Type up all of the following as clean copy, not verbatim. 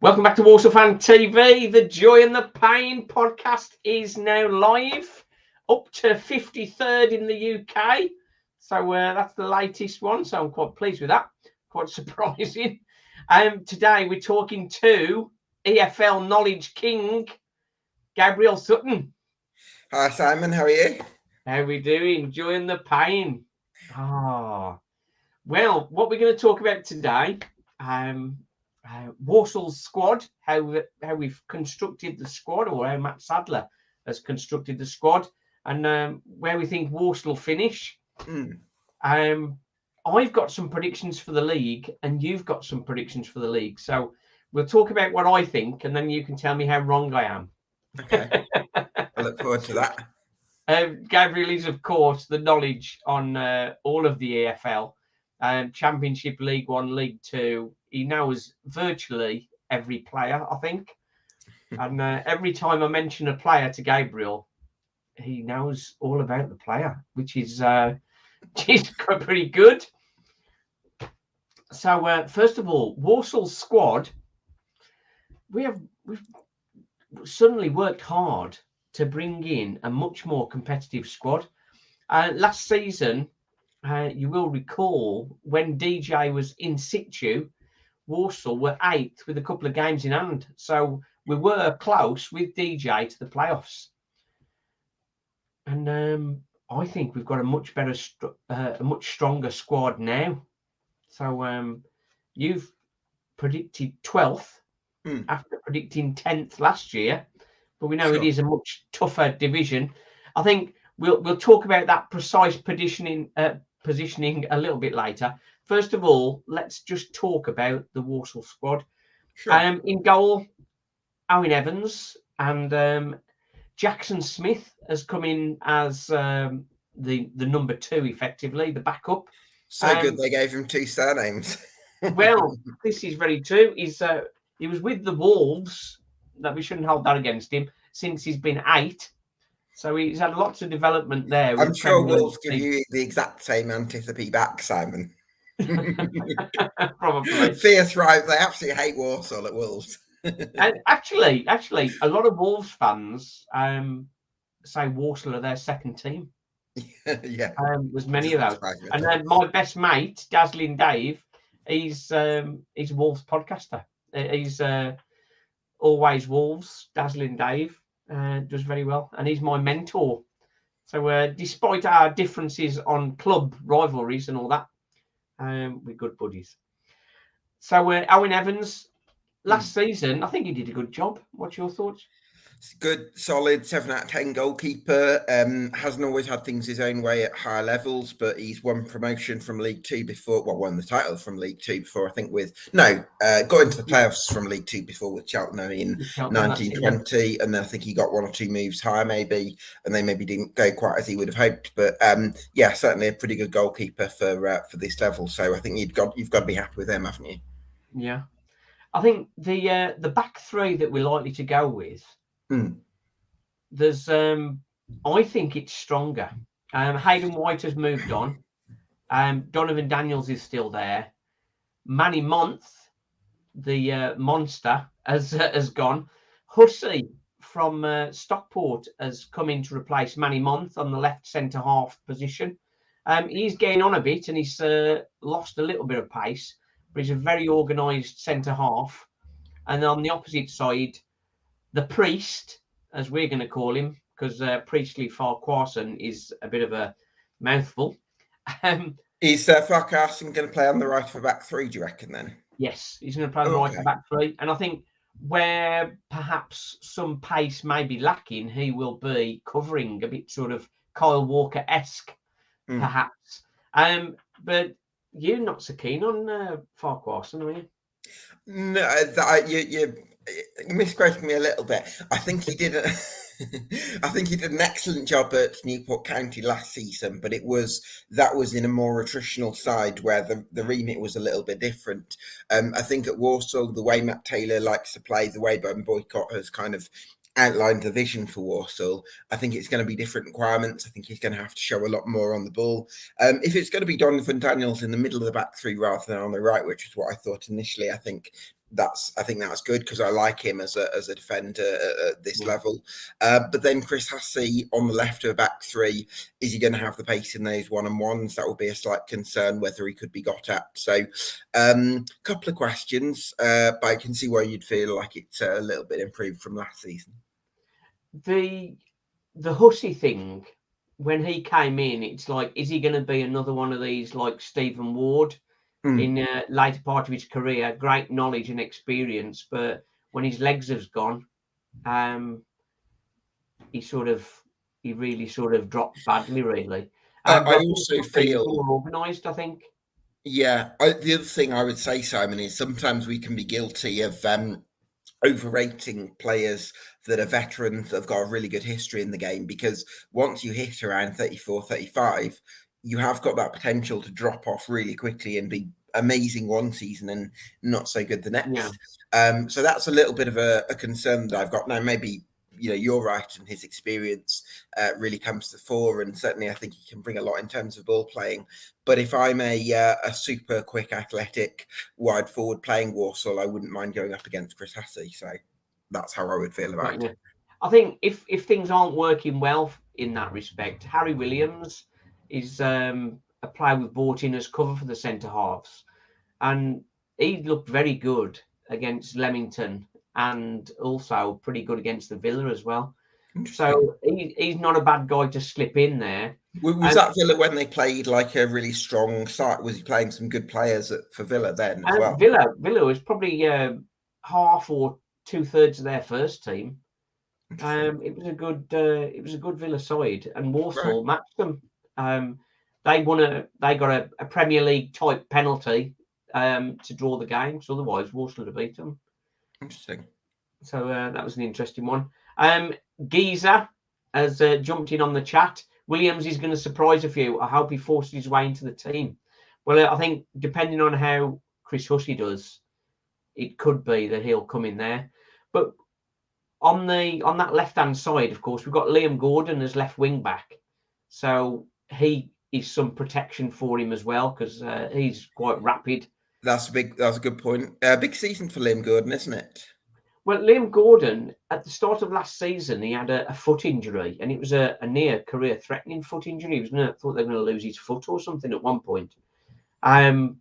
Welcome back to Walsall Fan TV. The Joy and the Pain podcast is now live, up to 53rd in the UK. So that's the latest one. So I'm quite pleased with that. Quite surprising. Today we're talking to EFL Knowledge King, Gabriel Sutton. Hi Simon, how are you? How are we doing? Joy and the Pain. Well, what we're going to talk about today, Walsall's squad, how we've constructed the squad, or how Matt Sadler has constructed the squad, and where we think Walsall will finish. I've got some predictions for the league, and you've got some predictions for the league. So we'll talk about what I think, and then you can tell me how wrong I am. Okay, I look forward to that. Gabriel is, of course, the knowledge on all of the EFL, Championship, League One, League Two. He knows virtually every player, I think. And every time I mention a player to Gabriel, he knows all about the player, which is pretty good. So, first of all, Walsall's squad, we've suddenly worked hard to bring in a much more competitive squad. Last season, you will recall, when DJ was in situ, Walsall were 8th with a couple of games in hand. So we were close with DJ to the playoffs. And I think we've got a much better, a much stronger squad now. So you've predicted 12th after predicting 10th last year. But we know It is a much tougher division. I think we'll talk about that precise positioning a little bit later. First of all, let's just talk about the Walsall squad. In goal, Owen Evans, and Jackson Smith has come in as the number 2, effectively, the backup. So good they gave him 2 surnames. Well, this is very true. He was with the Wolves. That we shouldn't hold that against him, since he's been 8. So he's had lots of development there. I'm sure Wolves give you the exact same antipathy back, Simon. Probably. Fierce right. They absolutely hate Walsall at Wolves. And actually, a lot of Wolves fans say Walsall are their second team. Yeah. There's many of those. And then my best mate, Dazzling Dave, he's a Wolves podcaster. He's Always Wolves, Dazzling Dave, does very well, and he's my mentor. So despite our differences on club rivalries and all that, we're good buddies. So Owen Evans, last season, I think he did a good job. What's your thoughts? Good, solid 7 out of 10 goalkeeper. Hasn't always had things his own way at higher levels, but he's won promotion from League Two before. Well, won the title from League Two before. I think got into the playoffs from League Two before with Cheltenham in 1920, and then I think he got 1 or 2 moves higher, maybe, and they maybe didn't go quite as he would have hoped. But yeah, certainly a pretty good goalkeeper for this level. So I think you've got to be happy with him, haven't you? Yeah, I think the back three that we're likely to go with. There's I think it's stronger. Hayden White has moved on. Donovan Daniels is still there. Manny Month, the monster, has gone. Hussey from Stockport has come in to replace Manny Month on the left centre half position. He's getting on a bit, and he's lost a little bit of pace, but he's a very organised centre half. And on the opposite side, the Priest, as we're going to call him, because Priestley Farquharson is a bit of a mouthful. Is Farquharson going to play on the right for back three, do you reckon, then? Yes, he's going to play on the right for back three. And I think where perhaps some pace may be lacking, he will be covering a bit sort of Kyle Walker-esque, perhaps. But you're not so keen on Farquharson, are you? No, you misquoted me a little bit. I think he did. I think he did an excellent job at Newport County last season, but that was in a more attritional side where the remit was a little bit different. I think at Walsall, the way Matt Taylor likes to play, the way Ben Boycott has kind of outlined the vision for Walsall, I think it's going to be different requirements. I think he's going to have to show a lot more on the ball. If it's going to be Donovan Daniels in the middle of the back three rather than on the right, which is what I thought initially, I think I think that's good because I like him as a defender at this Yeah. level. But then Chris Hussey on the left of a back three, is he going to have the pace in those 1-on-1s? That will be a slight concern whether he could be got at. So couple of questions, but I can see why you'd feel like it's a little bit improved from last season. The Hussey thing, when he came in, it's like, is he going to be another one of these like Stephen Ward in later part of his career? Great knowledge and experience, but when his legs have gone, he really sort of dropped badly, really. I also feel more organised, I think. Yeah, the other thing I would say, Simon, is sometimes we can be guilty of overrating players that are veterans that have got a really good history in the game, because once you hit around 34, 35, you have got that potential to drop off really quickly and be amazing one season and not so good the next. Yeah. So that's a little bit of a concern that I've got now. Maybe you're right, and his experience really comes to the fore, and certainly I think he can bring a lot in terms of ball playing. But if I'm a super quick, athletic, wide forward playing Walsall, I wouldn't mind going up against Chris Hussey. So that's how I would feel about it. I think if things aren't working well in that respect, Harry Williams is a player we've brought in as cover for the centre halves, and he looked very good against Leamington and also pretty good against the Villa as well. So he's not a bad guy to slip in there. Was that Villa when they played like a really strong side? Was he playing some good players for Villa then as well? Villa was probably half or 2/3 of their first team. It was a good Villa side, and Walsall matched them. They got a Premier League type penalty to draw the game, so otherwise Walsall would have beat them. Interesting. So that was an interesting one. Geezer has jumped in on the chat. Williams is going to surprise a few. I hope he forces his way into the team. Well, I think depending on how Chris Hussey does, it could be that he'll come in there. But on that left-hand side, of course, we've got Liam Gordon as left wing back. So he is some protection for him as well, because he's quite rapid. That's a good point. Big season for Liam Gordon, isn't it? Well, Liam Gordon, at the start of last season, he had a foot injury, and it was a near career-threatening foot injury. He thought they were going to lose his foot or something at one point. And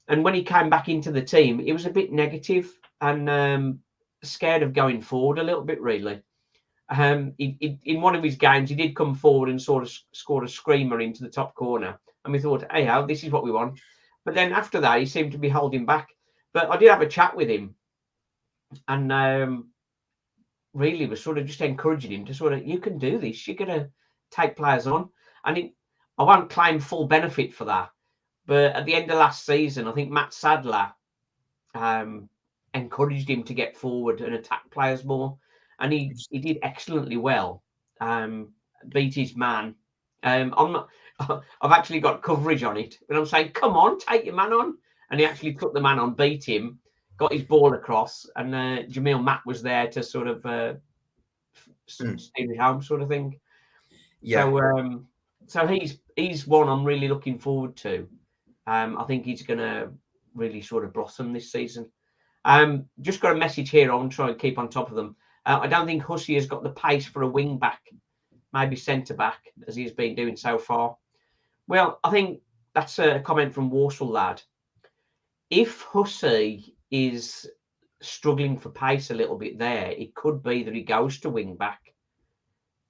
when he came back into the team, it was a bit negative and scared of going forward a little bit, really. In one of his games, he did come forward and sort of scored a screamer into the top corner. And we thought, hey, this is what we want. But then after that, he seemed to be holding back. But I did have a chat with him, and really was sort of just encouraging him to sort of, you can do this. You're going to take players on. And I won't claim full benefit for that. But at the end of last season, I think Matt Sadler encouraged him to get forward and attack players more. And he did excellently well. Beat his man. I've actually got coverage on it. But I'm saying, come on, take your man on. And he actually took the man on, beat him, got his ball across, and Jamil Matt was there to sort of steer it home, sort of thing. Yeah. So he's one I'm really looking forward to. I think he's going to really sort of blossom this season. Just got a message here. I want to try and keep on top of them. I don't think Hussey has got the pace for a wing back, maybe centre back, as he's been doing so far. Well, I think that's a comment from Walsall lad. If Hussey is struggling for pace a little bit there, it could be that he goes to wing back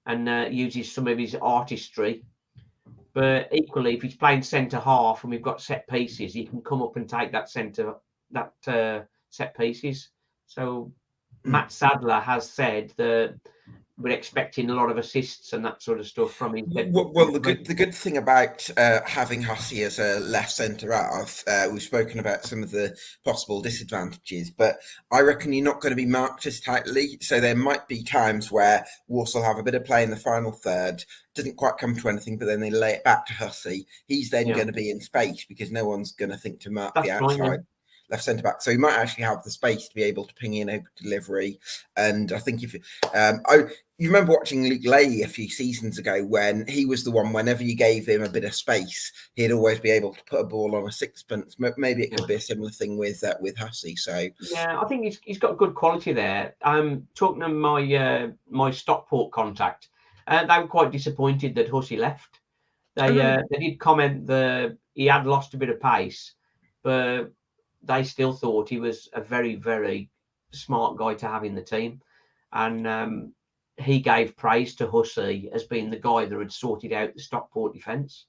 and uses some of his artistry. But equally, if he's playing centre half and we've got set pieces, he can come up and take that set pieces. So Matt Sadler has said that we're expecting a lot of assists and that sort of stuff from him. Well, the good thing about having Hussey as a left centre half, we've spoken about some of the possible disadvantages, but I reckon you're not going to be marked as tightly. So there might be times where Walsall have a bit of play in the final third, doesn't quite come to anything, but then they lay it back to Hussey. He's then going to be in space because no one's going to think to mark the outside. left centre back, so he might actually have the space to be able to ping in a delivery. And I think if you remember watching Luke Leahy a few seasons ago when he was the one, whenever you gave him a bit of space, he'd always be able to put a ball on a sixpence. Maybe it could be a similar thing with Hussey. So yeah, I think he's got good quality there. Talking to my Stockport contact, they were quite disappointed that Hussey left. They did comment that he had lost a bit of pace, but they still thought he was a very, very smart guy to have in the team. And he gave praise to Hussey as being the guy that had sorted out the Stockport defence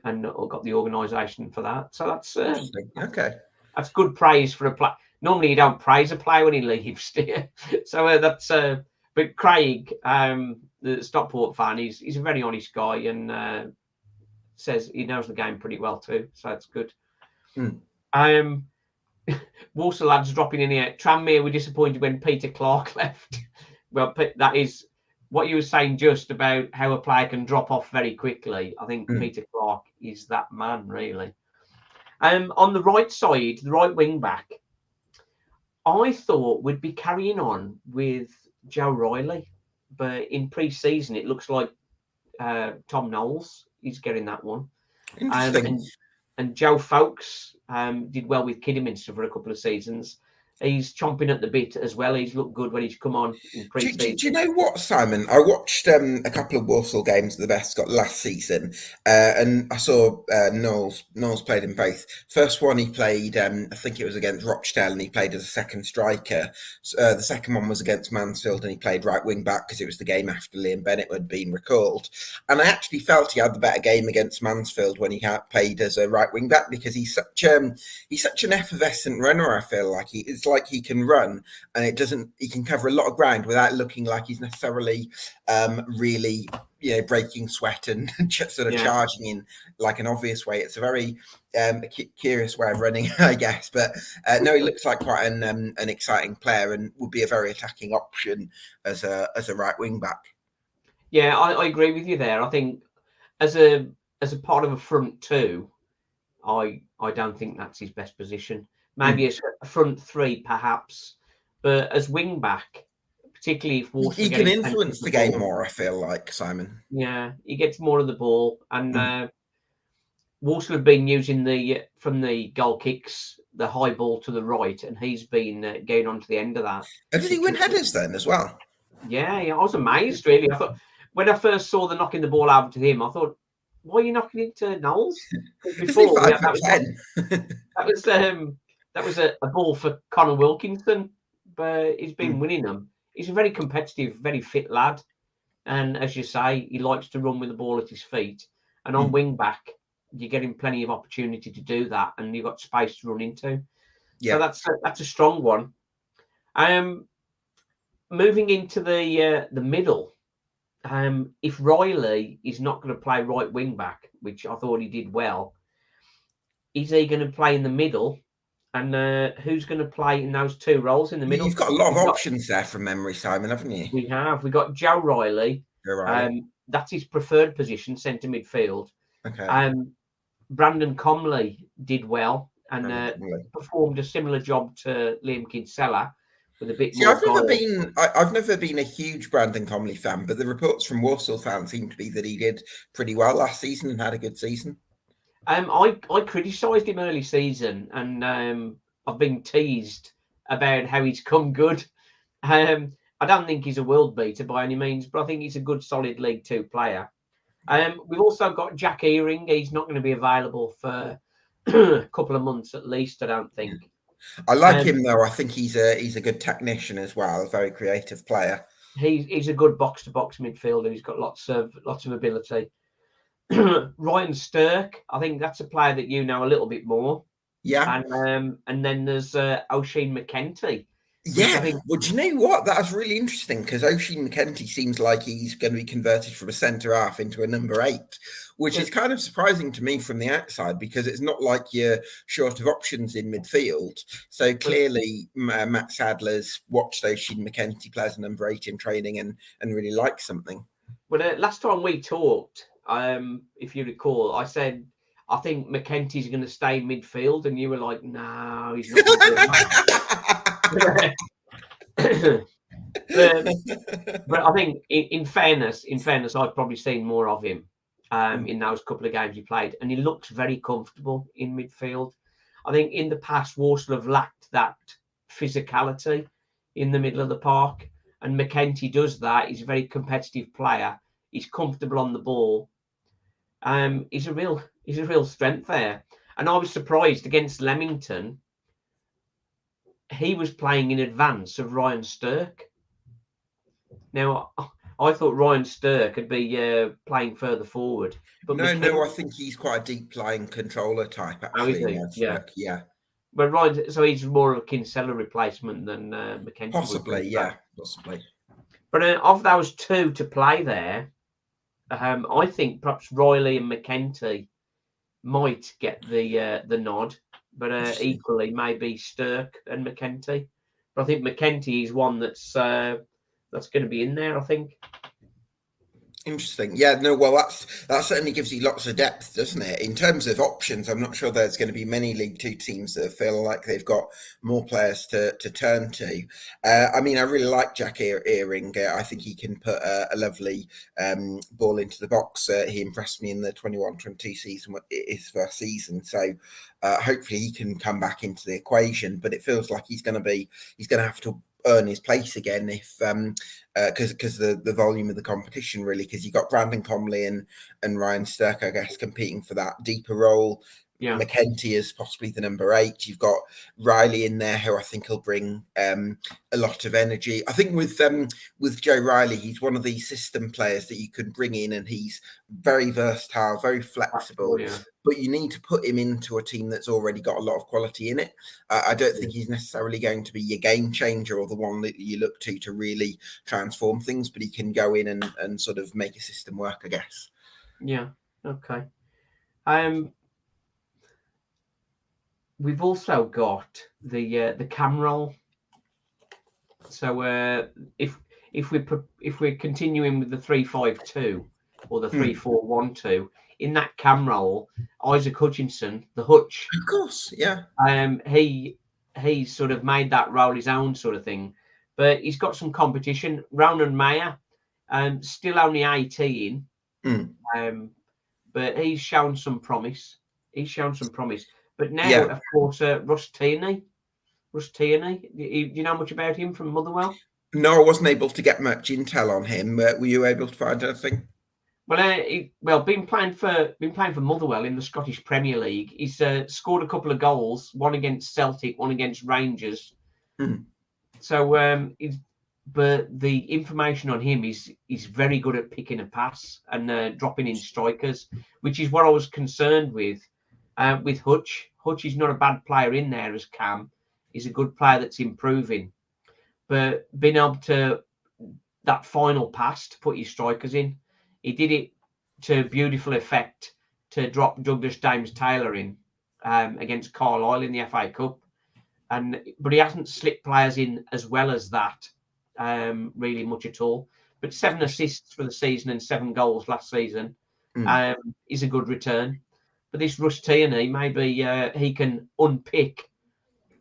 and got the organisation for that. So that's interesting. Okay. That's good praise for a player. Normally, you don't praise a player when he leaves, do you? So that's. But Craig, the Stockport fan, he's a very honest guy and says he knows the game pretty well too. So that's good. Walsall lads dropping in here. Tranmere were disappointed when Peter Clark left. Well, that is what you were saying just about how a player can drop off very quickly. I think Peter Clark is that man, really. On the right side, the right wing back, I thought we'd be carrying on with Joe Riley, but in pre-season it looks like Tom Knowles is getting that one. Interesting. And Joe Fowkes did well with Kidderminster for a couple of seasons. He's chomping at the bit as well. He's looked good when he's come on in pre-season. Do you know what, Simon? I watched a couple of Walsall games that the best got last season, and I saw Knowles. Knowles played in both. First one he played, I think it was against Rochdale, and he played as a second striker. The second one was against Mansfield, and he played right wing back because it was the game after Liam Bennett had been recalled. And I actually felt he had the better game against Mansfield when he had played as a right wing back because he's such an effervescent runner. I feel like it's like he can run, and he can cover a lot of ground without looking like he's necessarily really breaking sweat and sort of charging in like an obvious way. It's a very curious way of running, I guess, but no, he looks like quite an exciting player and would be a very attacking option as a right wing back. Yeah, I agree with you there. I think as a part of a front two, I don't think that's his best position. Maybe as a front three, perhaps, but as wing back, particularly if Walsall he can influence the game more. I feel like, Simon. Yeah, he gets more of the ball, and Walsall have been using from the goal kicks the high ball to the right, and he's been going on to the end of that. And did he win headers then as well? Yeah, I was amazed really. I thought when I first saw the knocking the ball over to him, I thought, why are you knocking it to Knowles? Before that was a ball for Connor Wilkinson, but he's been winning them. He's a very competitive, very fit lad. And as you say, he likes to run with the ball at his feet. And on wing back, you're getting plenty of opportunity to do that, and you've got space to run into. Yeah. So that's a strong one. Moving into the middle, if Riley is not going to play right wing back, which I thought he did well, is he going to play in the middle? And who's going to play in those two roles in the middle? You've got a lot of options there from memory, Simon, haven't you? We have. We've got Joe Riley. That's his preferred position, centre midfield. Okay. Brandon Comley did well and performed a similar job to Liam Kinsella with a bit more. I've never been a huge Brandon Comley fan, but the reports from Walsall fans seem to be that he did pretty well last season and had a good season. I criticised him early season, and I've been teased about how he's come good. I don't think he's a world beater by any means, but I think he's a good, solid League Two player. We've also got Jack Earing. He's not going to be available for a couple of months at least, I don't think. I like him though. I think he's a good technician as well, a very creative player. He's a good box-to-box midfielder. He's got lots of ability. Ryan Stirk, I think that's a player that you know a little bit more. Yeah. And then there's O'Sheen McKenty. Yeah. Well, do you know what? That's really interesting because O'Sheen McKenty seems like he's going to be converted from a centre half into a number 8, which is kind of surprising to me from the outside because it's not like you're short of options in midfield. So clearly, Matt Sadler's watched O'Sheen McKenty play as a number 8 in training and really likes something. Well, last time we talked, if you recall, I said I think McKenty's going to stay in midfield, and you were like, no, he's not going to do that. But I think, in fairness, I've probably seen more of him in those couple of games he played, and he looks very comfortable in midfield. I think in the past, Walsall have lacked that physicality in the middle of the park, and McKenty does that. He's a very competitive player. He's comfortable on the ball. He's a real strength there. And I was surprised against Leamington. He was playing in advance of Ryan Stirk. Now, I thought Ryan Stirk would be playing further forward. But No, I think he's quite a deep lying controller type, actually. Yeah. But Ryan, so he's more of a Kinsella replacement than McKenty. Possibly, yeah, possibly. But of those two to play there, I think perhaps Riley and McKenty might get the nod, but equally maybe Stirk and McKenty. But I think McKenty is one that's going to be in there, I think. Interesting. Yeah, no, well, that certainly gives you lots of depth, doesn't it? In terms of options, I'm not sure there's going to be many League Two teams that feel like they've got more players to turn to. I mean, I really like Jack Earing. I think he can put a lovely ball into the box. He impressed me in the 21-22 season, his first season. So hopefully he can come back into the equation. But it feels like he's going to have to earn his place again if because the volume of the competition, really, because you've got Brandon Comley and Ryan Stirk, I guess, competing for that deeper role. Yeah. McKenty is possibly the number 8. You've got Riley in there, who I think will bring a lot of energy. I think with Joe Riley, he's one of these system players that you can bring in, and he's very versatile, very flexible. Yeah. But you need to put him into a team that's already got a lot of quality in it. I don't think he's necessarily going to be your game changer or the one that you look to really transform things, but he can go in and sort of make a system work, I guess. Yeah. Okay. We've also got the cam roll. So if we're continuing with the 3-5-2 or the 3-4-1-2, in that cam roll, Isaac Hutchinson, the Hutch, of course, yeah, he sort of made that role his own sort of thing, but he's got some competition. Ronan Mayer, still only 18, but he's shown some promise. But now, of course, Russ Tierney. Do you know much about him from Motherwell? No, I wasn't able to get much intel on him. Were you able to find anything? Well, been playing for Motherwell in the Scottish Premier League. He's scored a couple of goals, one against Celtic, one against Rangers. So, but the information on him is he's very good at picking a pass and dropping in strikers, which is what I was concerned with Hutch. Hutch is not a bad player in there as Cam. He's a good player that's improving, but being able to that final pass to put his strikers in. He did it to beautiful effect to drop Douglas James-Taylor in against Carlisle in the FA Cup, but he hasn't slipped players in as well as that really much at all. But 7 assists for the season and 7 goals last season is a good return. But this Russ Tierney, maybe he can unpick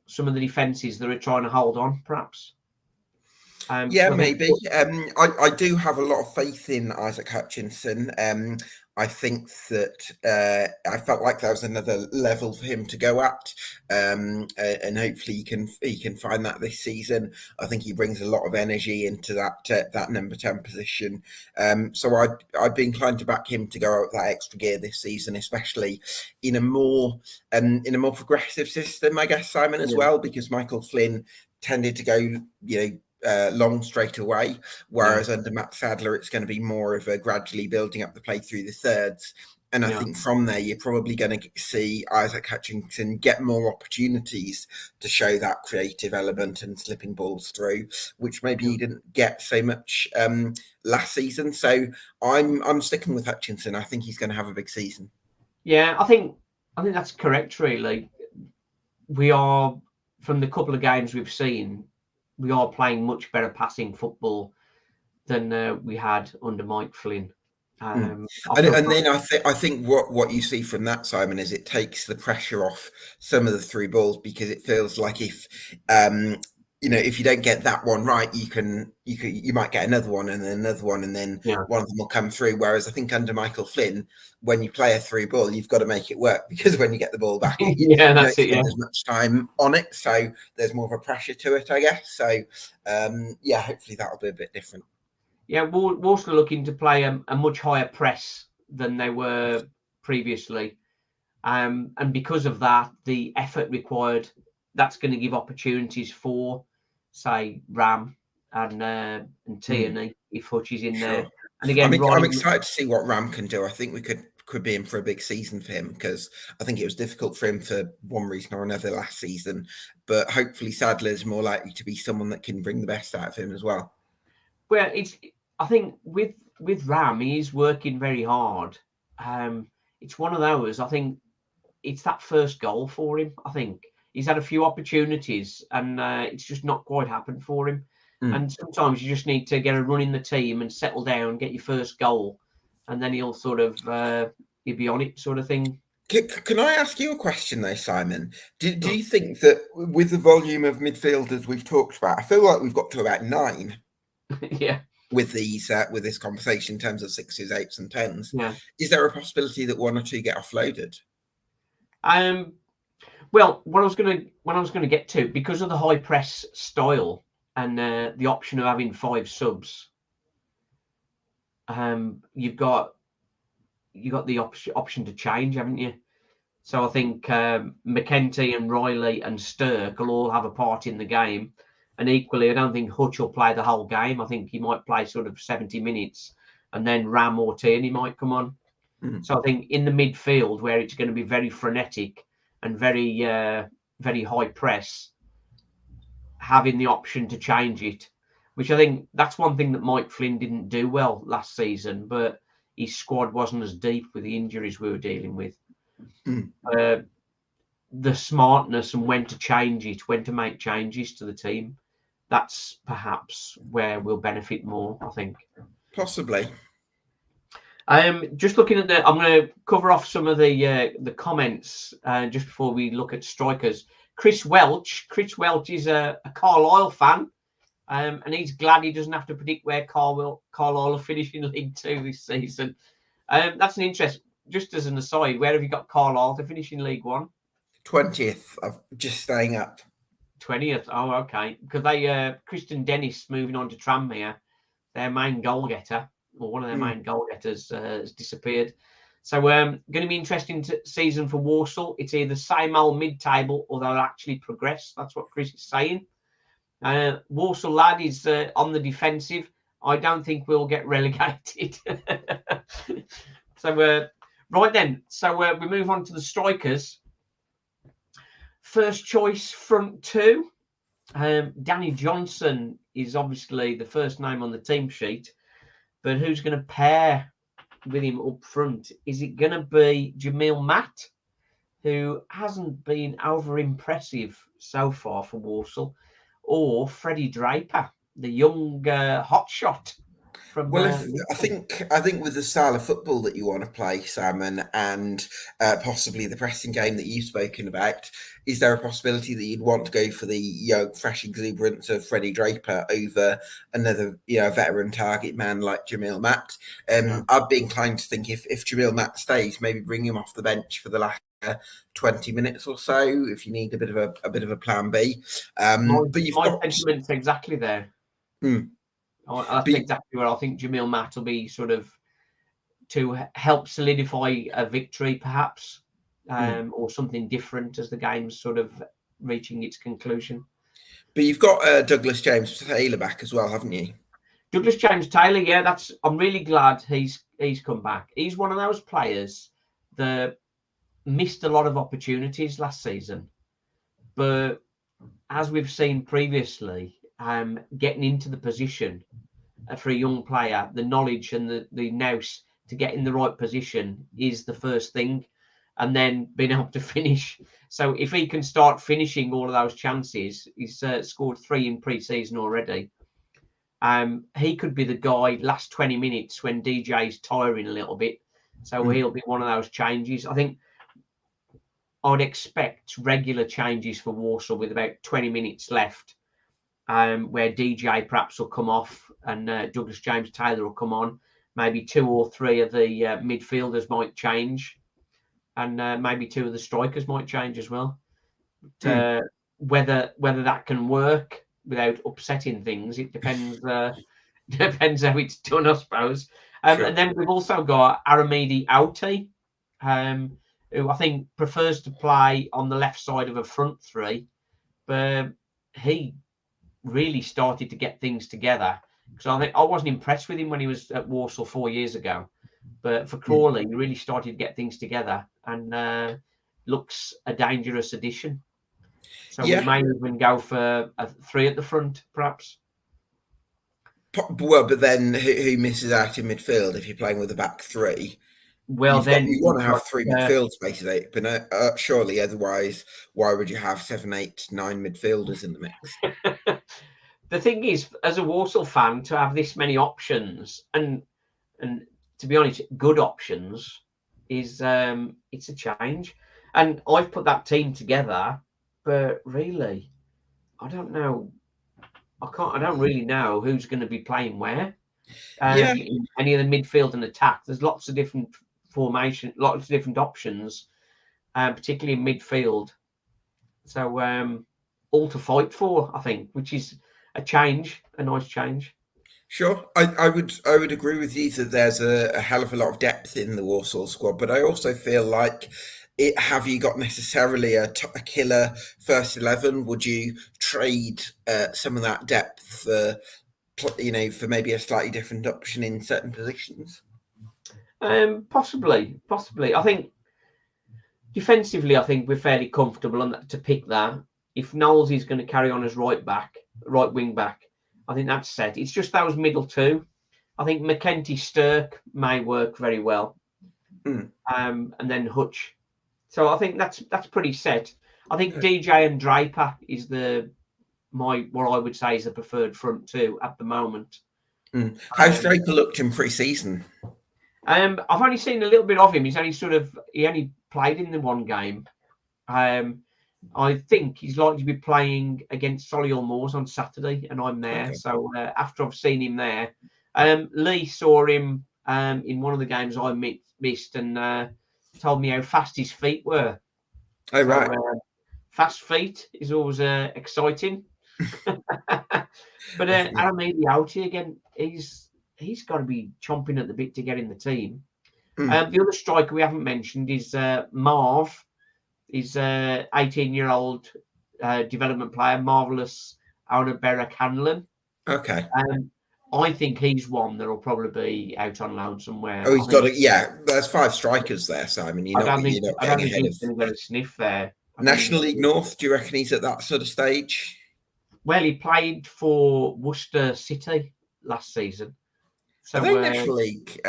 some of the defences that are trying to hold on, perhaps. Maybe. I do have a lot of faith in Isaac Hutchinson. I think that I felt like there was another level for him to go at, and hopefully he can find that this season. I think he brings a lot of energy into that number 10 position. So I'd be inclined to back him to go out that extra gear this season, especially in a more progressive system, I guess, Simon, as well, because Michael Flynn tended to go, long straight away, whereas under Matt Sadler it's going to be more of a gradually building up the play through the thirds, and I think from there you're probably going to see Isaac Hutchinson get more opportunities to show that creative element and slipping balls through, which maybe he didn't get so much last season. So I'm sticking with Hutchinson. I think he's going to have a big season. I think that's correct, really. We are, from the couple of games we've seen, we are playing much better passing football than we had under Mike Flynn. I And, feel and then I think what you see from that, Simon, is it takes the pressure off some of the through balls, because it feels like if if you don't get that one right, you might get another one and then another one, and then yeah. one of them will come through. Whereas I think under Michael Flynn, when you play a through ball, you've got to make it work, because when you get the ball back, Yeah, you don't that's it. spend Yeah. as much time on it, so there's more of a pressure to it, I guess. So hopefully that'll be a bit different. Yeah, Walsall looking to play a much higher press than they were previously. And because of that, the effort required, that's going to give opportunities for, say, Ram and Tierney if Hutch is in there. Sure. And again, I'm Riley, excited to see what Ram can do. I think we could be in for a big season for him, because I think it was difficult for him for one reason or another last season. But hopefully Sadler's more likely to be someone that can bring the best out of him as well. well, I think with Ram, he's working very hard. It's one of those, I think it's that first goal for him. I think he's had a few opportunities and it's just not quite happened for him. And sometimes you just need to get a run in the team and settle down, get your first goal, and then he'll sort of he'll be on it, sort of thing. Can I ask you a question though, Simon? Do you think that with the volume of midfielders we've talked about, I feel like we've got to about 9 Yeah, with these with this conversation in terms of 6s, 8s, and 10s. yeah. Is there a possibility that 1 or 2 get offloaded? Well, what I was going to get to, because of the high press style and the option of having 5 subs, you've got the option to change, haven't you? So I think McKenty and Riley and Stirk will all have a part in the game. And equally, I don't think Hutch will play the whole game. I think he might play sort of 70 minutes, and then Ram or Tierney might come on. So I think in the midfield, where it's going to be very frenetic and very very high press, having the option to change it, which I think that's one thing that Mike Flynn didn't do well last season, but his squad wasn't as deep with the injuries we were dealing with. The smartness and when to change it, when to make changes to the team, that's perhaps where we'll benefit more, I think. Possibly. Just looking at I'm going to cover off some of the comments just before we look at strikers. Chris Welch is a Carlisle fan, and he's glad he doesn't have to predict where Carlisle will finish in League 2 this season. That's an interest. Just as an aside, where have you got Carlisle to finish in League 1? 20th. I'm just staying up. 20th. Oh, okay. Because they Christian Dennis moving on to Tranmere, their main goal getter, or one of their main goal getters, has disappeared. So going to be interesting season for Walsall. It's either same old mid-table or they'll actually progress. That's what Chris is saying. Walsall lad is on the defensive. I don't think we'll get relegated. So right then. So we move on to the strikers. First choice front 2. Danny Johnson is obviously the first name on the team sheet, but who's going to pair with him up front? Is it going to be Jamil Matt, who hasn't been over impressive so far for Walsall, or Freddie Draper, the young hotshot? Well, I think with the style of football that you want to play, Simon, and possibly the pressing game that you've spoken about, is there a possibility that you'd want to go for the fresh exuberance of Freddie Draper over another veteran target man like Jamil Matt? I'd be inclined to think if Jamil Matt stays, maybe bring him off the bench for the last 20 minutes or so if you need a bit of a plan B. But you've my got sentiment's exactly there. That's exactly where I think Jamil Matt will be, sort of to help solidify a victory, perhaps, or something different as the game's sort of reaching its conclusion. But you've got Douglas James Taylor back as well, haven't you? Douglas James Taylor, yeah, I'm really glad he's come back. He's one of those players that missed a lot of opportunities last season, but as we've seen previously, getting into the position for a young player, the knowledge and the nous to get in the right position is the first thing, and then being able to finish. So if he can start finishing all of those chances, he's scored 3 in pre-season already. He could be the guy last 20 minutes when DJ's tiring a little bit. So he'll be one of those changes. I think I would expect regular changes for Walsall with about 20 minutes left, where DJ perhaps will come off and Douglas James Taylor will come on. Maybe 2 or 3 of the midfielders might change, and maybe 2 of the strikers might change as well. But, whether that can work without upsetting things, it depends. Depends how it's done, I suppose. Sure. And then we've also got Aramidi Auti, who I think prefers to play on the left side of a front three, but he really started to get things together. Because I think I wasn't impressed with him when he was at Walsall 4 years ago, but for Crawley, he really started to get things together and looks a dangerous addition. So we may even go for a 3 at the front, perhaps. Well, but then who misses out in midfield if you're playing with a back 3? Well, you want to have 3 midfield spaces open, surely. Otherwise, why would you have 7, 8, 9 midfielders in the mix? The thing is, as a Walsall fan, to have this many options and to be honest, good options is it's a change. And I've put that team together, but really, I don't know. I don't really know who's going to be playing where. In any of the midfield and attack, there's lots of different formation, lots of different options, particularly in midfield. So all to fight for, I think, which is a change, a nice change. Sure, I would agree with you that there's a hell of a lot of depth in the Walsall squad, but I also feel like have you got necessarily a killer first 11? Would you trade some of that depth for maybe a slightly different option in certain positions? Possibly. I think defensively, I think we're fairly comfortable on that, to pick that. If Knowles is going to carry on as right wing back, I think that's set. It's just those middle 2. I think McKenty Stirk may work very well, and then Hutch. So I think that's pretty set. I think DJ and Draper is what I would say is the preferred front 2 at the moment. How's Draper looked in pre-season? I've only seen a little bit of him. He only played in the one game. I think he's likely to be playing against Solihull Moors on Saturday, and I'm there. Okay. So after I've seen him there, Lee saw him in one of the games I missed and told me how fast his feet were. Oh, right. Fast feet is always exciting. But Aramidi Auti again, he's got to be chomping at the bit to get in the team. The other striker we haven't mentioned is Marv. He's 18-year-old development player, marvellous Aunabera Canlan. Okay. I think he's one that'll probably be out on loan somewhere. Oh, he's got it. Yeah, there's 5 strikers there, Simon. I don't think he's going to get a sniff there. National League North, do you reckon he's at that sort of stage? Well, he played for Worcester City last season. So are they National League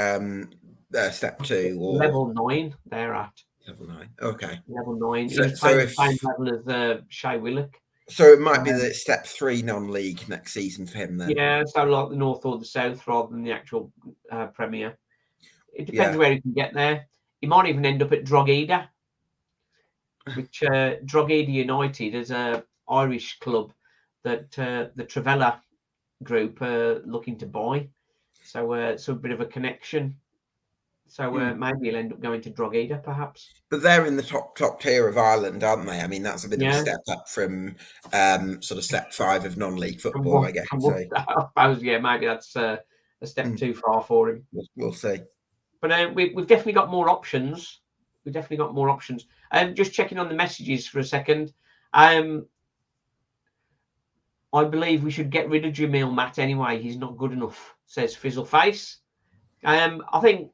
step 2 or level 9? They're at level 9. Okay, level 9. So he's playing the same level as Shay Willock. So it might be the step 3 non-league next season for him then. Yeah, so like the North or the South rather than the actual Premier. It depends where he can get there. He might even end up at Drogheda, which Drogheda United is an Irish club that the Travella group are looking to buy. So it's a bit of a connection. So maybe he'll end up going to Drogheda, perhaps. But they're in the top tier of Ireland, aren't they? I mean, that's a bit of a step up from sort of step 5 of non-league football, I guess. I suppose, maybe that's a step too far for him. We'll see. But we've definitely got more options. Just checking on the messages for a second. I believe we should get rid of Jamil Matt anyway. He's not good enough, says Fizzleface. I think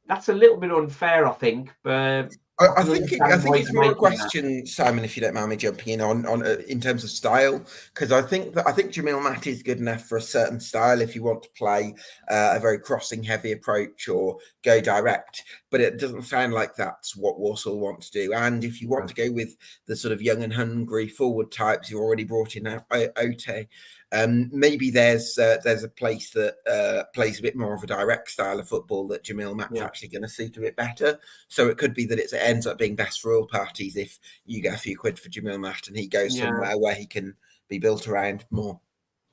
that's a little bit unfair, I think. But I can think understand why he's it's more a making that. question, Simon, if you don't mind me jumping in on in terms of style, because I think Jamil Matt is good enough for a certain style if you want to play a very crossing heavy approach or go direct, but it doesn't sound like that's what Walsall want to do. And if you want to go with the sort of young and hungry forward types, you've already brought in Ote. Maybe there's a place that plays a bit more of a direct style of football that Jamil Matt's actually going to suit a bit better. So it could be that it ends up being best for all parties if you get a few quid for Jamil Matt and he goes somewhere where he can be built around more.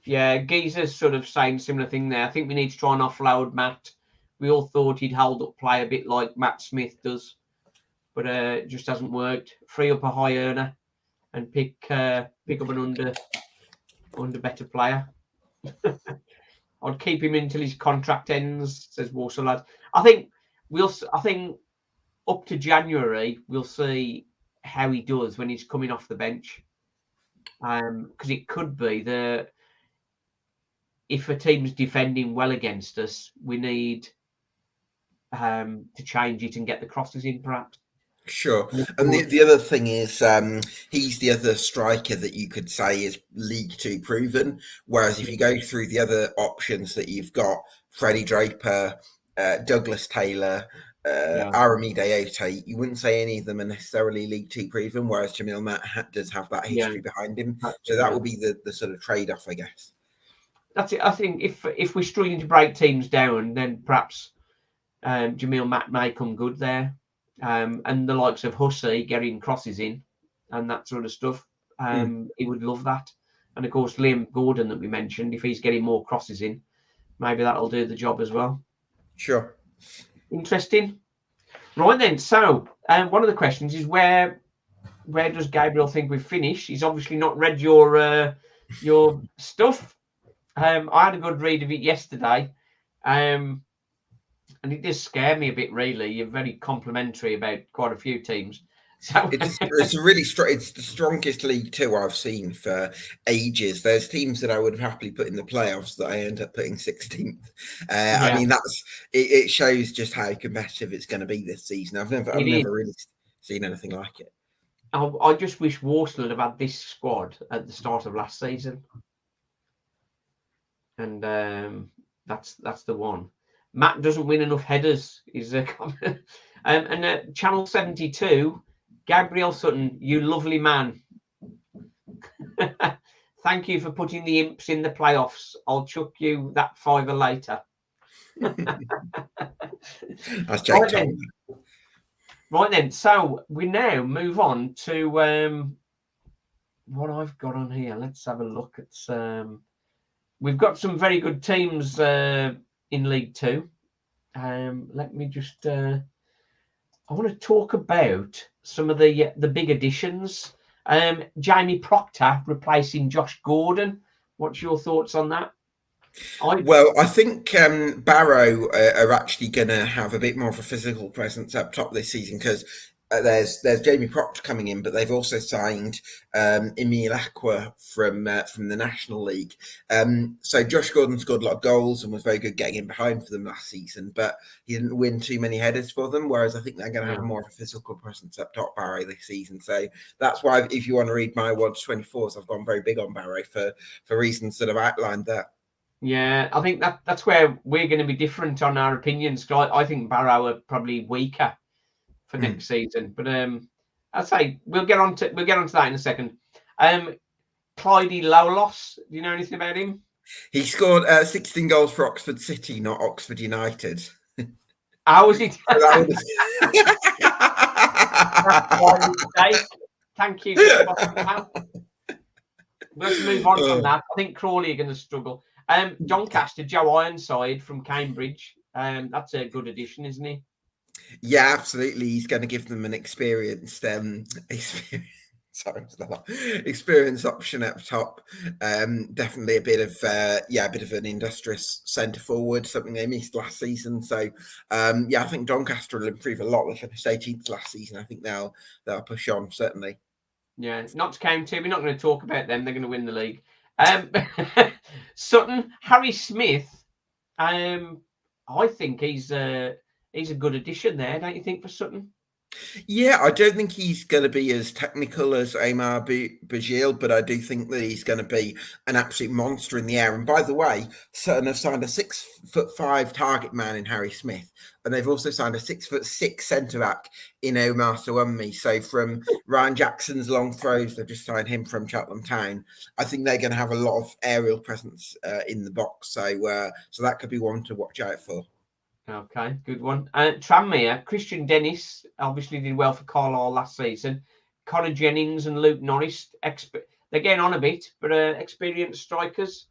Yeah, Geezer's sort of saying similar thing there. I think we need to try and offload Matt. We all thought he'd hold up play a bit like Matt Smith does, but it just hasn't worked. Free up a high earner and pick up an under better player. I'd keep him until his contract ends, says Walsall lad. I think up to January we'll see how he does when he's coming off the bench. Because it could be that if a team's defending well against us, we need to change it and get the crosses in, perhaps. Sure. And the other thing is he's the other striker that you could say is League Two proven. Whereas if you go through the other options that you've got, Freddie Draper, Douglas Taylor, Aramide Ote, you wouldn't say any of them are necessarily League Two proven, whereas Jamil Matt does have that history behind him. So that will be the sort of trade-off, I guess. That's it. I think if we're struggling to break teams down, then perhaps Jamil Matt may come good there. And the likes of Hussey getting crosses in and that sort of stuff. He would love that. And of course, Liam Gordon that we mentioned, if he's getting more crosses in, maybe that'll do the job as well. Sure. Interesting. Right then. So one of the questions is where does Gabriel think we've finished? He's obviously not read your stuff. I had a good read of it yesterday. And it does scare me a bit, really. You're very complimentary about quite a few teams. So it's a really it's the strongest League Two I've seen for ages. There's teams that I would have happily put in the playoffs that I end up putting 16th. I mean, it shows just how competitive it's going to be this season. I've never really seen anything like it. I just wish Walsall had had this squad at the start of last season, and that's the one. Matt doesn't win enough headers. Is a comment. And Channel 72, Gabriel Sutton, you lovely man. Thank you for putting the Imps in the playoffs. I'll chuck you that $5 later. That's Jake Tom. Right then, so we now move on to what I've got on here. Let's have a look at. We've got some very good teams in League Two. Let me just. I want to talk about some of the big additions. Jamie Proctor replacing Josh Gordon. What's your thoughts on that? I think Barrow are actually going to have a bit more of a physical presence up top this season because there's Jamie Proctor coming in, but they've also signed Emile Aqua from the National League. So Josh Gordon scored a lot of goals and was very good getting in behind for them last season, but he didn't win too many headers for them, whereas I think they're going to have more of a physical presence up top, Barrow, this season. So that's why, if you want to read my 1-24s, I've gone very big on Barrow for reasons that I've outlined there. Yeah, I think that's where we're going to be different on our opinions. I think Barrow are probably weaker for next season, but I'd say we'll get on to that in a second. Clydie Lolos, do you know anything about him? He scored 16 goals for Oxford City, not Oxford United. How was it? Thank you. Let's move on from that. I think Crawley are going to struggle. Doncaster, Joe Ironside from Cambridge. That's a good addition, isn't he? Yeah, absolutely. He's going to give them an experienced experience option up top. Definitely a bit of an industrious centre forward, something they missed last season. So I think Doncaster will improve a lot. They finished 18th last season. I think they'll push on, certainly. Yeah, not to County. We're not going to talk about them. They're going to win the league. Sutton, Harry Smith. I think he's a good addition there, don't you think, for Sutton? Yeah, I don't think he's going to be as technical as Omar Bajil, but I do think that he's going to be an absolute monster in the air. And by the way, Sutton have signed a 6'5" target man in Harry Smith, and they've also signed a 6'6" centre back in Omar Sawunmi. So from Ryan Jackson's long throws, they've just signed him from Cheltenham Town. I think they're going to have a lot of aerial presence in the box, so that could be one to watch out for. Okay, good one. Tranmere, Christian Dennis obviously did well for Carlisle last season. Connor Jennings and Luke Norris, they're getting on a bit, but experienced strikers.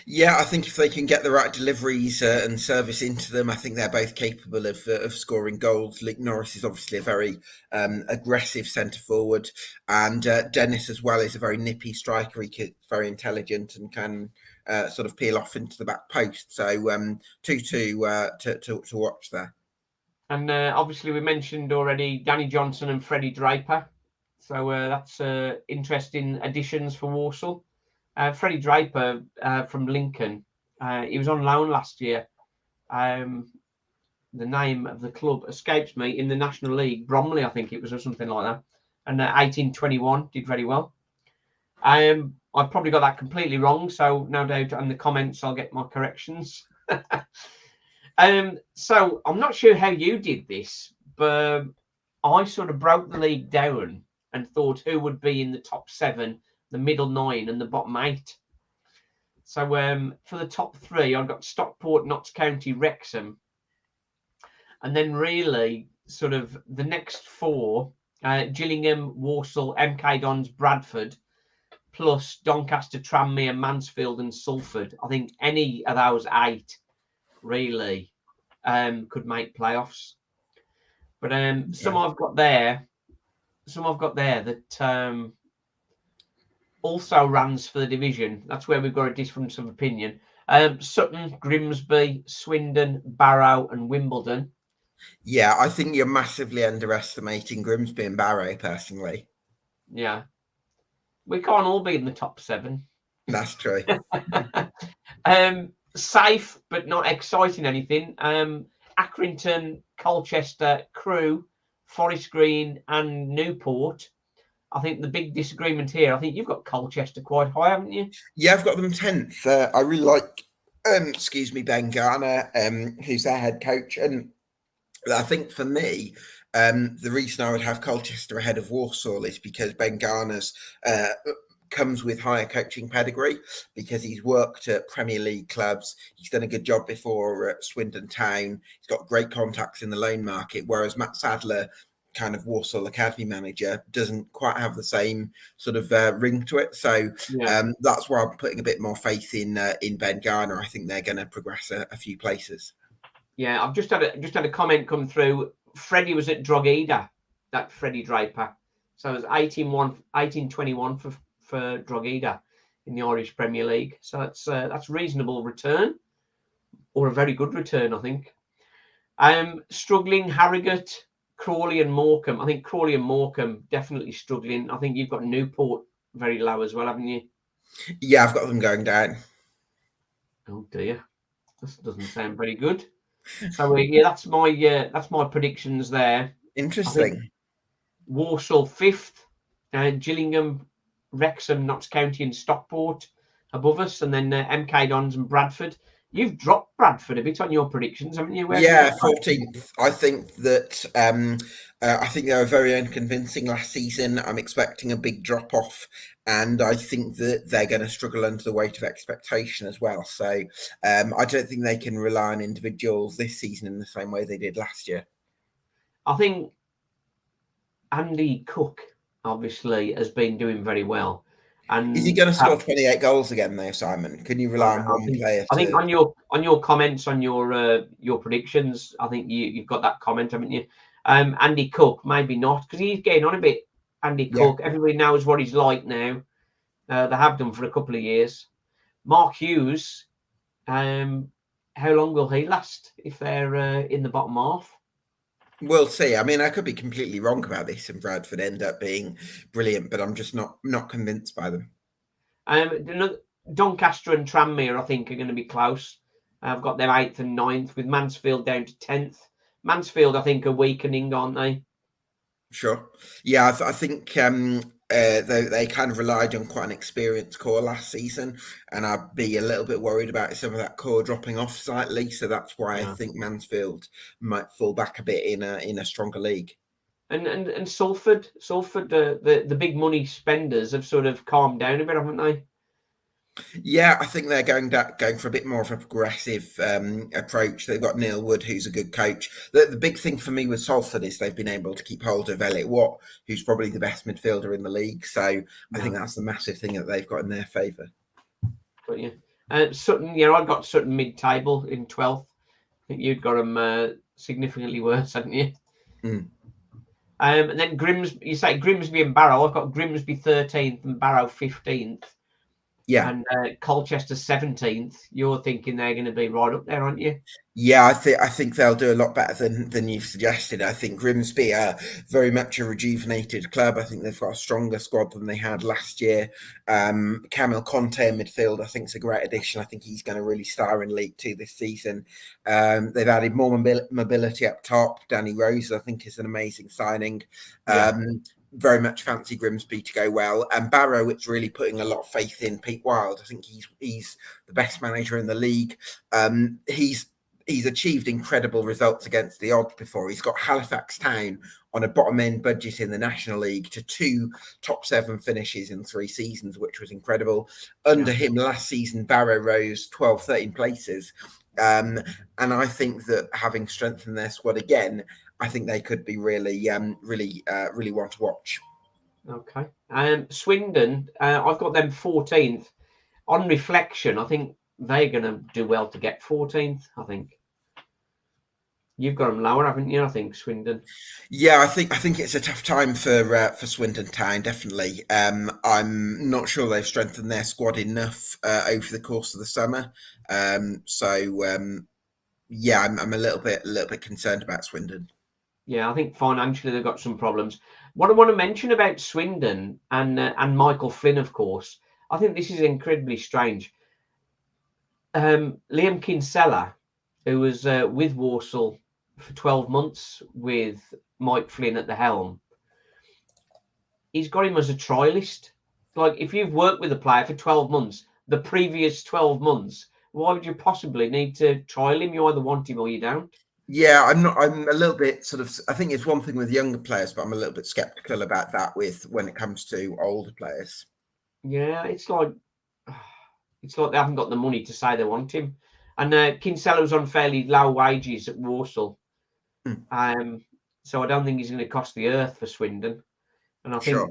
Yeah, I think if they can get the right deliveries and service into them, I think they're both capable of scoring goals. Luke Norris is obviously a very aggressive centre forward, and Dennis as well is a very nippy striker. He's very intelligent and can sort of peel off into the back post. So two to watch there. And obviously we mentioned already Danny Johnson and Freddie Draper. So that's interesting additions for Walsall. Freddie Draper from Lincoln, he was on loan last year. The name of the club escapes me, in the National League, Bromley, I think it was, or something like that. And 1821 did very well. I probably got that completely wrong, so no doubt in the comments I'll get my corrections. So I'm not sure how you did this, but I sort of broke the league down and thought who would be in the top 7, the middle 9, and the bottom 8. So for the top 3, I've got Stockport, Notts County, Wrexham, and then really sort of the next 4: Gillingham, Walsall, MK Dons, Bradford, plus Doncaster, Tranmere, Mansfield, and Salford. I think any of those 8 really could make playoffs. But some I've got there that also runs for the division. That's where we've got a difference of opinion. Sutton, Grimsby, Swindon, Barrow, and Wimbledon. Yeah, I think you're massively underestimating Grimsby and Barrow, personally. Yeah. We can't all be in the top 7. That's true. Safe, but not exciting anything. Accrington, Colchester, Crewe, Forest Green, and Newport. I think the big disagreement here, I think you've got Colchester quite high, haven't you? Yeah, I've got them 10th. I really like, Ben Garner, who's their head coach. And I think for me, the reason I would have Colchester ahead of Walsall is because Ben Garner's comes with higher coaching pedigree, because he's worked at Premier League clubs. He's done a good job before at Swindon Town. He's got great contacts in the loan market, whereas Matt Sadler, kind of Walsall Academy manager, doesn't quite have the same sort of ring to it. So that's why I'm putting a bit more faith in Ben Garner. I think they're going to progress a few places. Yeah, I've just had a comment come through. Freddie was at Drogheda, that Freddie Draper. So it was 1821 for Drogheda in the Irish Premier League. So that's reasonable return, or a very good return, I think. Struggling, Harrogate, Crawley, and Morecambe. I think Crawley and Morecambe definitely struggling. I think you've got Newport very low as well, haven't you? Yeah, I've got them going down. Oh dear, this doesn't sound very good. So yeah, that's my predictions there. Interesting. Walsall 5th, Gillingham, Wrexham, Notts County, and Stockport above us, and then MK Dons and Bradford. You've dropped Bradford a bit on your predictions, haven't you? 14th. I think that I think they were very unconvincing last season. I'm expecting a big drop off, and I think that they're going to struggle under the weight of expectation as well. So I don't think they can rely on individuals this season in the same way they did last year. I think Andy Cook obviously has been doing very well. And is he going to score 28 goals again, though, Simon? Can you rely on one player? I think on your comments on your predictions, I think you've got that comment, haven't you? Andy Cook, maybe not, because he's getting on a bit. Andy Cook, everybody knows what he's like now. They have done for a couple of years. Mark Hughes, how long will he last if they're in the bottom half? We'll see. I mean, I could be completely wrong about this, and Bradford end up being brilliant, but I'm just not convinced by them. Doncaster and Tranmere, I think, are going to be close. I've got them 8th and 9th, with Mansfield down to 10th. Mansfield, I think, are weakening, aren't they? Sure. Yeah, I think they kind of relied on quite an experienced core last season, and I'd be a little bit worried about some of that core dropping off slightly. So that's why I Yeah. think Mansfield might fall back a bit in a stronger league. And Salford, the big money spenders have sort of calmed down a bit, haven't they? Yeah, I think they're going for a bit more of a progressive approach. They've got Neil Wood, who's a good coach. The big thing for me with Salford is they've been able to keep hold of Elliot Watt, who's probably the best midfielder in the league. So I think Yeah. that's the massive thing that they've got in their favour. But yeah, Sutton. I've got Sutton mid-table in 12th. I think you'd got them significantly worse, haven't you? Mm. And then you say Grimsby and Barrow. I've got Grimsby 13th and Barrow 15th. Yeah. And Colchester 17th. You're thinking they're going to be right up there, aren't you? Yeah, I think they'll do a lot better than you've suggested. I think Grimsby are very much a rejuvenated club. I think they've got a stronger squad than they had last year. Camille Conte in midfield, I think, is a great addition. I think he's going to really star in League Two this season. They've added more mobility up top. Danny Rose, I think, is an amazing signing. Yeah. Very much fancy Grimsby to go well. And Barrow, it's really putting a lot of faith in Pete Wild. I think he's the best manager in the league. He's achieved incredible results against the odds before. He's got Halifax Town on a bottom end budget in the National League to 2 top 7 finishes in 3 seasons, which was incredible. Under him last season, Barrow rose 12, 13 places. And I think that having strengthened their squad again, I think they could be really one to watch. Okay. Swindon, I've got them 14th. On reflection, I think they're going to do well to get 14th, I think. You've got them lower, haven't you? I think Swindon. Yeah, I think it's a tough time for Swindon Town. Definitely, I'm not sure they've strengthened their squad enough over the course of the summer. Yeah, I'm a little bit concerned about Swindon. Yeah, I think financially they've got some problems. What I want to mention about Swindon and Michael Flynn, of course, I think this is incredibly strange. Liam Kinsella, who was with Walsall for 12 months with Mike Flynn at the helm, he's got him as a trialist. Like, if you've worked with a player for 12 months, the previous 12 months, why would you possibly need to trial him? You either want him or you don't. Yeah, I'm a little bit sort of. I think it's one thing with younger players, but I'm a little bit skeptical about that when it comes to older players. Yeah, it's like they haven't got the money to say they want him. And Kinsella was on fairly low wages at Walsall. So I don't think he's going to cost the earth for Swindon. And I think Sure.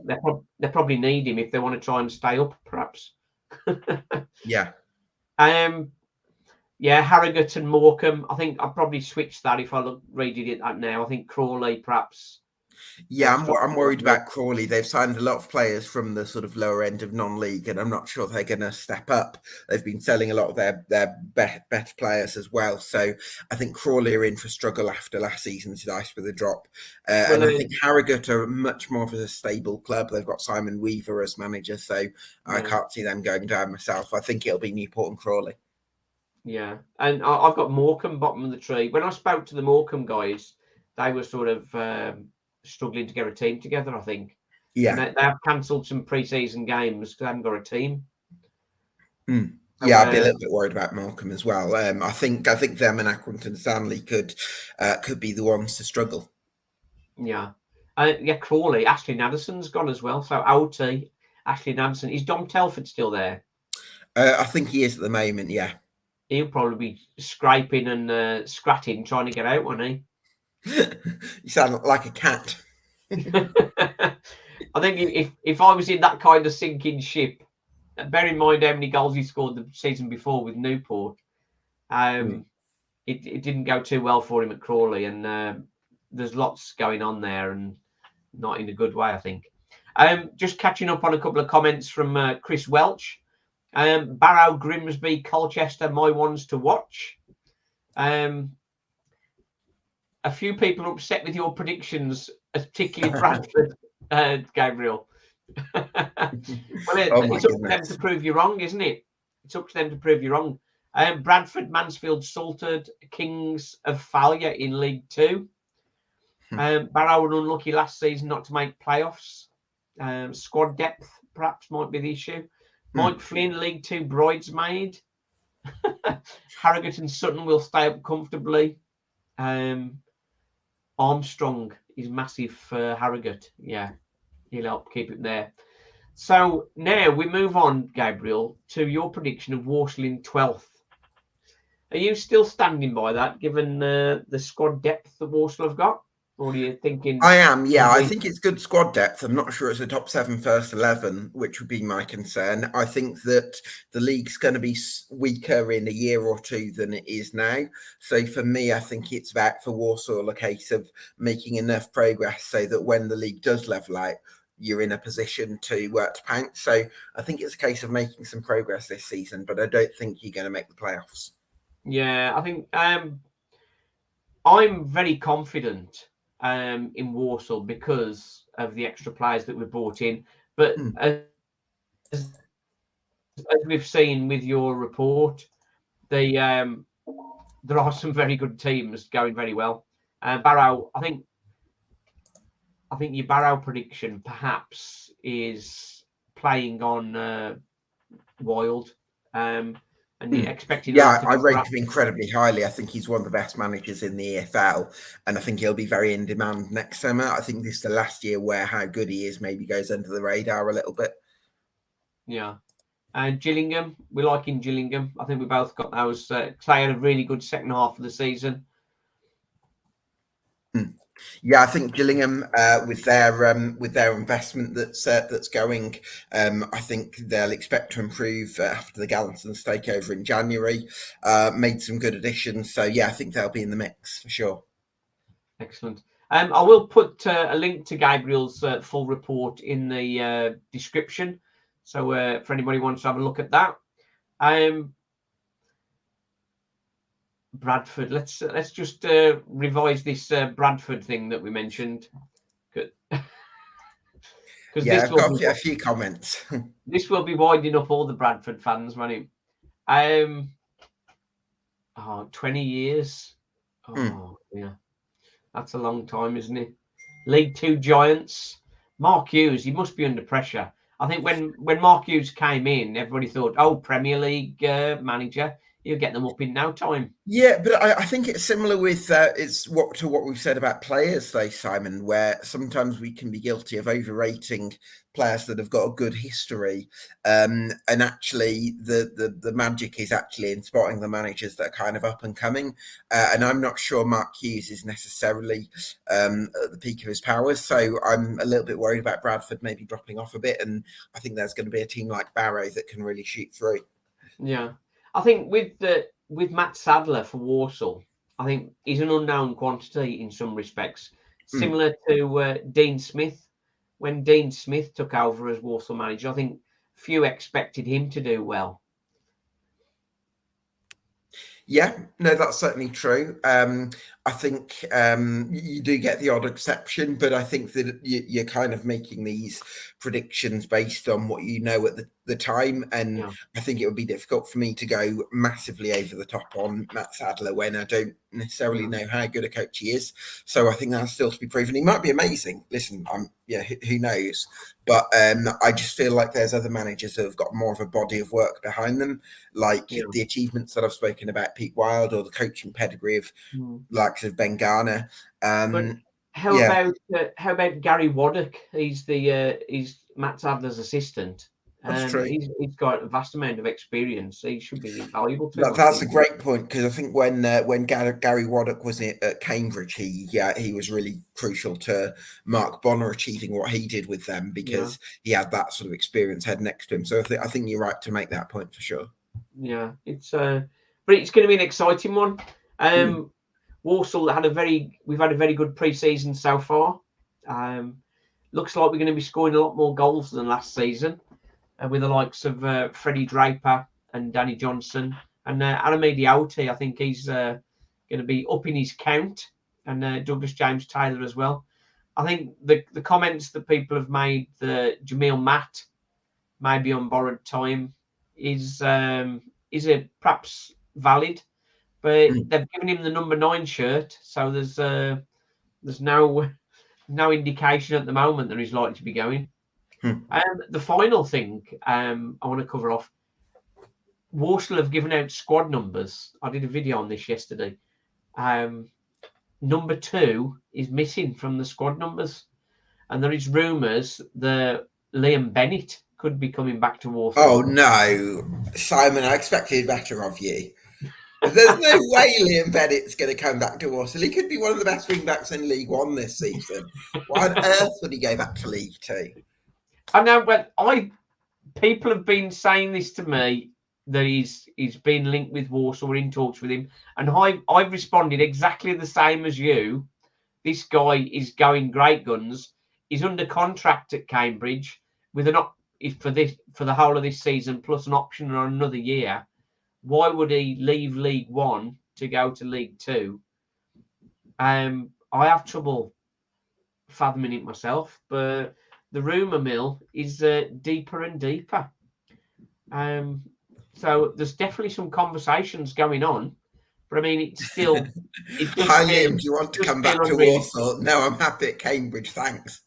they probably need him if they want to try and stay up, perhaps. Yeah. Yeah, Harrogate and Morecambe. I think I'll probably switch that if I read it that now. I think Crawley, perhaps. Yeah, I'm worried about Crawley. They've signed a lot of players from the sort of lower end of non-league, and I'm not sure they're going to step up. They've been selling a lot of their better players as well. So I think Crawley are in for struggle after last season's dice with a drop. And I think Harrogate are much more of a stable club. They've got Simon Weaver as manager, so I can't see them going down myself. I think it'll be Newport and Crawley. Yeah, and I've got Morecambe bottom of the tree. When I spoke to the Morecambe guys, they were sort of struggling to get a team together, I think. Yeah. And they have cancelled some pre-season games because they haven't got a team. Yeah, I'd be a little bit worried about Morecambe as well. I think them and Accrington Stanley could be the ones to struggle. Yeah. Crawley, Ashley Naderson's gone as well. So OT, Ashley Naderson. Is Dom Telford still there? I think he is at the moment, yeah. He'll probably be scraping and scratching, trying to get out, won't he? You sound like a cat. I think if I was in that kind of sinking ship, bear in mind how many goals he scored the season before with Newport. It didn't go too well for him at Crawley, and there's lots going on there, and not in a good way, I think. Just catching up on a couple of comments from Chris Welch. Barrow, Grimsby, Colchester, my ones to watch. A few people are upset with your predictions, particularly Bradford, Gabriel. It's up to them to prove you wrong, isn't it? It's up to them to prove you wrong. Bradford, Mansfield, Salford, Kings of failure in League Two. Barrow were unlucky last season not to make playoffs. Squad depth perhaps might be the issue. Mike Flynn, League Two bridesmaid. Harrogate and Sutton will stay up comfortably. Armstrong is massive for Harrogate. Yeah, he'll help keep it there. So now we move on, Gabriel, to your prediction of Walsall in 12th. Are you still standing by that, given the squad depth that Walsall have got? Or are you thinking... I am, yeah. I think it's good squad depth. I'm not sure it's a top 7 first 11, which would be my concern. I think that the league's going to be weaker in a year or two than it is now. So for me, I think it's about, for Walsall, a case of making enough progress so that when the league does level out, you're in a position to pounce. So I think it's a case of making some progress this season, but I don't think you're going to make the playoffs. Yeah, I think I'm very confident in Walsall because of the extra players that we brought in. But as we've seen with your report, there are some very good teams going very well. Barrow, I think your Barrow prediction perhaps is playing on Wild. And you're expecting... Yeah, I rate him incredibly highly. I think he's one of the best managers in the EFL, and I think he'll be very in demand next summer. I think this is the last year where how good he is maybe goes under the radar a little bit. Yeah. And Gillingham, we like in Gillingham. I think we both got those. They had a really good second half of the season. Yeah, I think Gillingham, with their investment that's going, I think they'll expect to improve after the Gallantons takeover in January. Made some good additions, so yeah, I think they'll be in the mix for sure. Excellent. I will put a link to Gabriel's full report in the description, so for anybody who wants to have a look at that. Bradford. Let's just revise this Bradford thing that we mentioned. Yeah, I've got a few comments. This will be winding up all the Bradford fans, won't it? 20 years. Oh, yeah. That's a long time, isn't it? League Two giants. Mark Hughes, he must be under pressure. I think when Mark Hughes came in, everybody thought, oh, Premier League manager, you'll get them up in no time. Yeah, but I think it's similar with to what we've said about players, though, Simon, where sometimes we can be guilty of overrating players that have got a good history, and actually the magic is actually in spotting the managers that are kind of up and coming. And I'm not sure Mark Hughes is necessarily at the peak of his powers, so I'm a little bit worried about Bradford maybe dropping off a bit, and I think there's going to be a team like Barrow that can really shoot through. Yeah. I think with Matt Sadler for Walsall, I think he's an unknown quantity in some respects, similar to Dean Smith. When Dean Smith took over as Walsall manager, I think few expected him to do well. Yeah, no, that's certainly true. I think you do get the odd exception, but I think that you're kind of making these predictions based on what you know at the time. And yeah. I think it would be difficult for me to go massively over the top on Matt Sadler when I don't necessarily know how good a coach he is. So I think that's still to be proven. He might be amazing. Listen, who knows? But I just feel like there's other managers that have got more of a body of work behind them, like the achievements that I've spoken about, Pete Wild, or the coaching pedigree of likes of Ben Garner. But how about Gary Waddock? He's Matt Sadler's assistant. That's true. He's got a vast amount of experience. He should be invaluable to him. That's a great point, because I think when Gary Waddock was at Cambridge, he was really crucial to Mark Bonner achieving what he did with them, because he had that sort of experience head next to him. So I think you're right to make that point for sure. Yeah, but it's going to be an exciting one. Walsall we've had a very good pre-season so far. Looks like we're going to be scoring a lot more goals than last season, with the likes of Freddie Draper and Danny Johnson and Aramedi Aouti. I think he's going to be up in his count, and Douglas James Taylor as well. I think the comments that people have made, Jamil Matt may be on borrowed time, is perhaps valid, but they've given him the number 9 shirt, so there's there's no indication at the moment that he's likely to be going. The final thing I want to cover off, Walsall have given out squad numbers. I did a video on this yesterday. Number 2 is missing from the squad numbers, and there is rumours that Liam Bennett could be coming back to Walsall. Oh no, Simon! I expected better of you. There's no way Liam Bennett's going to come back to Walsall. He could be one of the best wing backs in League One this season. Why on earth would he go back to League Two? I know, but people have been saying this to me, that he's been linked with Walsall. We're in talks with him, and I've responded exactly the same as you. This guy is going great guns. He's under contract at Cambridge with for the whole of this season plus an option on another year. Why would he leave League One to go to League Two? I have trouble fathoming it myself, but the rumour mill is deeper and deeper. So there's definitely some conversations going on, but I mean, it's still. Hi Liam, do you want to come back to Walsall? No, I'm happy at Cambridge, thanks.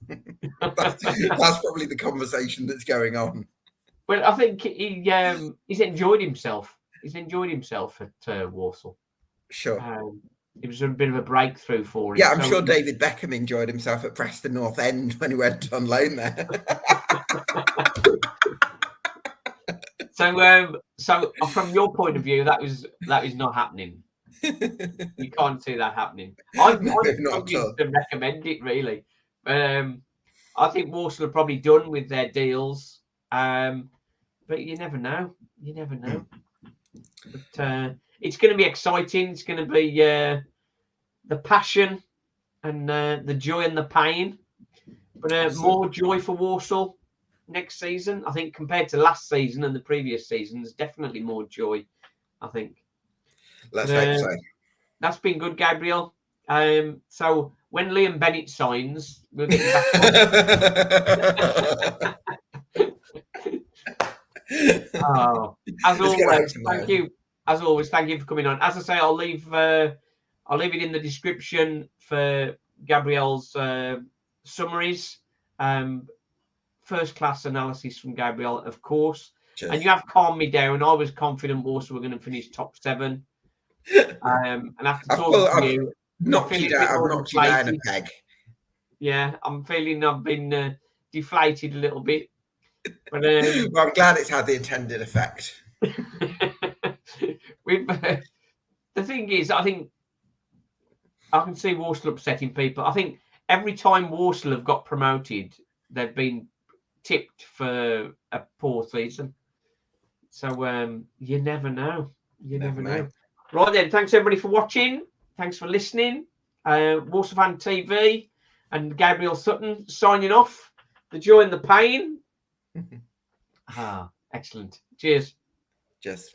that's probably the conversation that's going on. Well, I think he's enjoyed himself. He's enjoyed himself at Walsall. Sure. It was a bit of a breakthrough for him. Yeah, I'm sure David Beckham enjoyed himself at Preston North End when he went on loan there. So from your point of view, that is not happening. You can't see that happening. I'm not to recommend it really. I think Walsall are probably done with their deals, but you never know. You never know. But it's going to be exciting. It's going to be the passion and the joy and the pain, but more joy for Walsall next season. I think compared to last season and the previous season, there's definitely more joy. I think. Let's hope so. That's been good, Gabriel. So when Liam Bennett signs, we'll get you back. As always, thank you. As always, thank you for coming on. As I say, I'll leave it in the description for Gabriel's summaries. First class analysis from Gabriel, of course. Cheers. And you have calmed me down. I was confident Walsall were going to finish top 7. And after talking to you, I've knocked you down a peg. Yeah, I'm feeling I've been deflated a little bit. But well, I'm glad it's had the intended effect. The thing is, I think I can see Walsall upsetting people. I think every time Walsall have got promoted, they've been tipped for a poor season. So you never know. You never know. Right then, thanks everybody for watching. Thanks for listening. Walsall Fan TV and Gabriel Sutton signing off. The joy and the pain. Excellent. Cheers. Cheers.